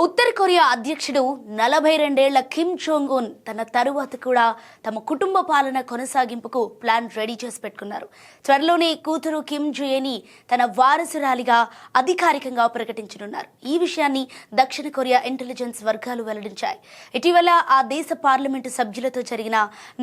ఉత్తర Korea అధ్యక్షుడు 42 ఏళ్ల Kim Jong Un తన తరువాత కూడా తమ కుటుంబ పాలన కొనసాగింపుకు ప్లాన్ రెడీ చేసి పెట్టుకున్నారు. త్వరలోనే కూతురు కిమ్ జుయేని తన వారసురాలిగా అధికారికంగా ప్రకటించనున్నారు. ఈ విషయాన్ని దక్షిణ కొరియా ఇంటెలిజెన్స్ వర్గాలు వెల్లడించాయి. ఇటీవల ఆ దేశ పార్లమెంటు సభ్యులతో జరిగిన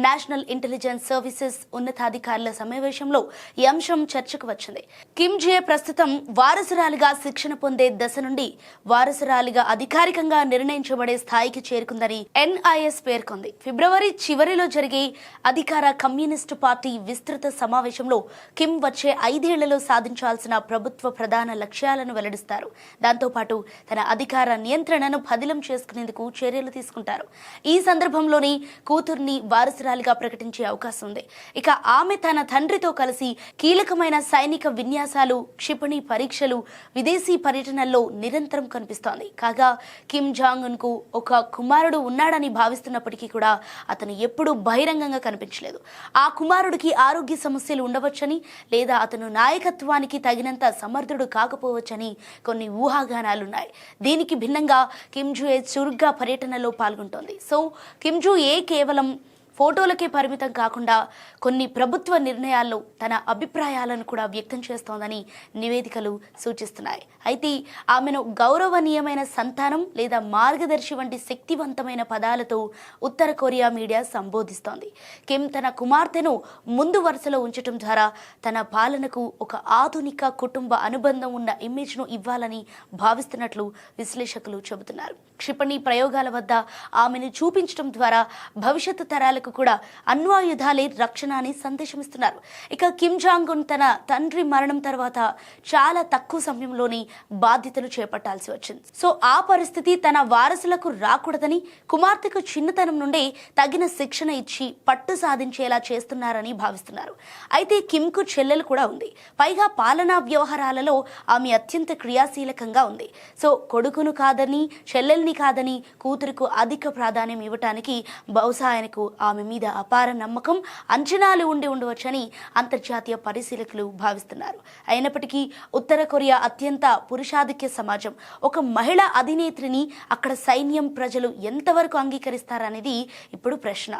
నేషనల్ ఇంటెలిజెన్స్ సర్వీసెస్ ఉన్నతాధికారుల సమావేశంలో ఈ అంశం చర్చకు వచ్చింది. కిమ్ జుయే ప్రస్తుతం వారసురాలిగా శిక్షణ పొందే దశ నుండి వారసురాలిగా అధికారికంగా నిర్ణయించబడే స్థాయికి చేరుకుందని ఎన్ఐఎస్ పేర్కొంది. ఫిబ్రవరి చివరిలో జరిగే అధికార కమ్యూనిస్టు పార్టీ విస్తృత సమావేశంలో కిమ్ వచ్చే 5 ఏళ్లలో సాధించాల్సిన ప్రభుత్వ ప్రధాన లక్ష్యాలను వెల్లడిస్తారు. దాంతోపాటు తన అధికార నియంత్రణను పదిలం చేసుకునేందుకు చర్యలు తీసుకుంటారు. ఈ సందర్భంలోనే కూతుర్ని వారసురాలిగా ప్రకటించే అవకాశం ఉంది. ఇక ఆమె తన తండ్రితో కలిసి కీలకమైన సైనిక విన్యాసాలు, క్షిపణి పరీక్షలు, విదేశీ పర్యటనల్లో నిరంతరం కనిపిస్తోంది. కాగా కిమ్ జాంగ్ ఉన్ కు ఒక కుమారుడు ఉన్నాడని భావిస్తున్నప్పటికీ కూడా అతను ఎప్పుడూ బహిరంగంగా కనిపించలేదు. ఆ కుమారుడికి ఆరోగ్య సమస్యలు ఉండవచ్చని, లేదా అతను నాయకత్వానికి తగినంత సమర్థుడు కాకపోవచ్చని కొన్ని ఊహాగానాలున్నాయి. దీనికి భిన్నంగా కిమ్ జుయే చురుగ్గా పర్యటనలో పాల్గొంటోంది. సో కిమ్ జుయే కేవలం ఫోటోలకే పరిమితం కాకుండా కొన్ని ప్రభుత్వ నిర్ణయాల్లో తన అభిప్రాయాలను కూడా వ్యక్తం చేస్తోందని నివేదికలు సూచిస్తున్నాయి. అయితే ఆమెను గౌరవనీయమైన సంతానం లేదా మార్గదర్శి వంటి శక్తివంతమైన పదాలతో ఉత్తర కొరియా మీడియా సంబోధిస్తోంది. కిమ్ తన కుమార్తెను ముందు వరుసలో ఉంచడం ద్వారా తన పాలనకు ఒక ఆధునిక కుటుంబ అనుబంధం ఉన్న ఇమేజ్ను ఇవ్వాలని భావిస్తున్నట్లు విశ్లేషకులు చెబుతున్నారు. క్షిపణి ప్రయోగాల వద్ద ఆమెను చూపించడం ద్వారా భవిష్యత్తు తరాలకు కూడా అణ్వాయుధాలే రక్షణ అని సందేశమిస్తున్నారు. ఇక కిమ్ జాంగ్ ఉన్ తన తండ్రి మరణం తర్వాత చాలా తక్కువ సమయంలోనే బాధ్యతలు చేపట్టాల్సి వచ్చింది. సో ఆ పరిస్థితి తన వారసులకు రాకూడదని కుమార్తెకు చిన్నతనం నుండే తగిన శిక్షణ ఇచ్చి పట్టు సాధించేలా చేస్తున్నారని భావిస్తున్నారు. అయితే కిమ్ కు చెల్లెలు కూడా ఉంది. పైగా పాలనా వ్యవహారాలలో ఆమె అత్యంత క్రియాశీలకంగా ఉంది. సో కొడుకును కాదని, చెల్లెల్ని కాదని కూతురుకు అధిక ప్రాధాన్యం ఇవ్వటానికి బహుశా ఆయనకు ఆమె మీద అపార నమ్మకం, అంచనాలు ఉండవచ్చని అంతర్జాతీయ పరిశీలకులు భావిస్తున్నారు. అయినప్పటికీ ఉత్తర కొరియా అత్యంత పురుషాధిక్య సమాజం. ఒక మహిళా అధినేత్రిని అక్కడ సైన్యం, ప్రజలు ఎంతవరకు అంగీకరిస్తారనేది ఇప్పుడు ప్రశ్న.